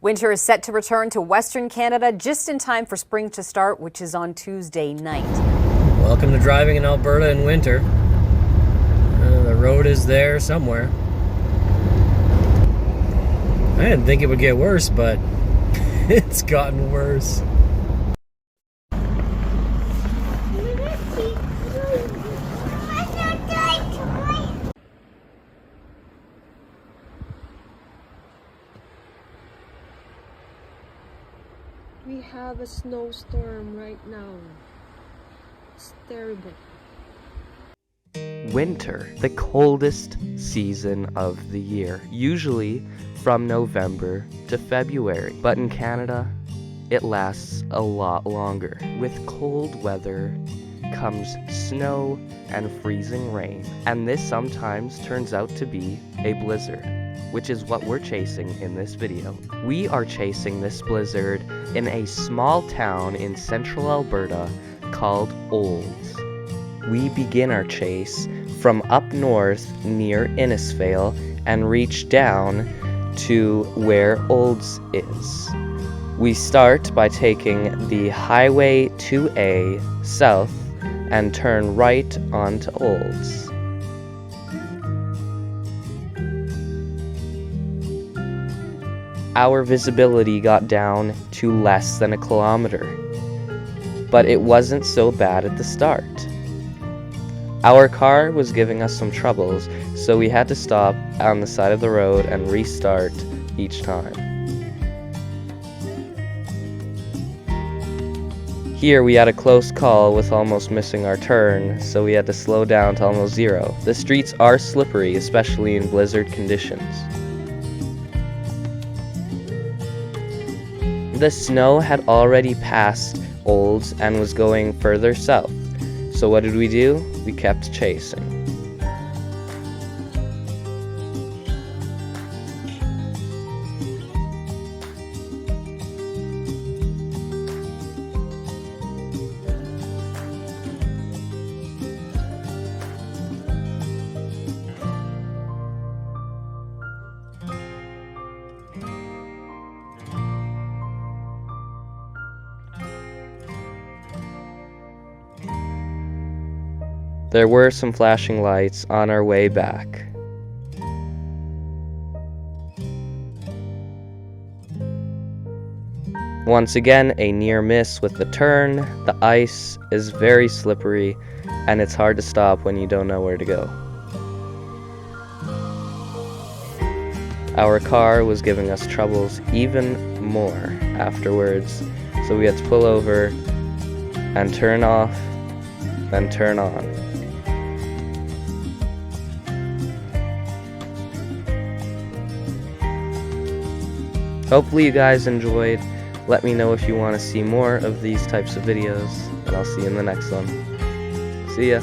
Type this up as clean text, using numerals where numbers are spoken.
Winter is set to return to Western Canada just in time for spring to start, which is on Tuesday night. Welcome to driving in Alberta in winter. The road is there somewhere. I didn't think it would get worse, but it's gotten worse. We have a snowstorm right now. It's terrible. Winter, the coldest season of the year, usually from November to February. But in Canada, it lasts a lot longer. With cold weather comes snow and freezing rain, and this sometimes turns out to be a blizzard, which is what we're chasing in this video. We are chasing this blizzard in a small town in central Alberta called Olds. We begin our chase from up north near Innisfail and reach down to where Olds is. We start by taking the Highway 2A south and turn right onto Olds. Our visibility got down to less than a kilometer, but it wasn't so bad at the start. Our car was giving us some troubles, so we had to stop on the side of the road and restart each time. Here we had a close call with almost missing our turn, so we had to slow down to almost zero. The streets are slippery, especially in blizzard conditions. The snow had already passed Olds and was going further south. So what did we do? We kept chasing. There were some flashing lights on our way back. Once again, a near miss with the turn. The ice is very slippery, and it's hard to stop when you don't know where to go. Our car was giving us troubles even more afterwards, so we had to pull over and turn off, then turn on. Hopefully you guys enjoyed. Let me know if you want to see more of these types of videos, and I'll see you in the next one. See ya!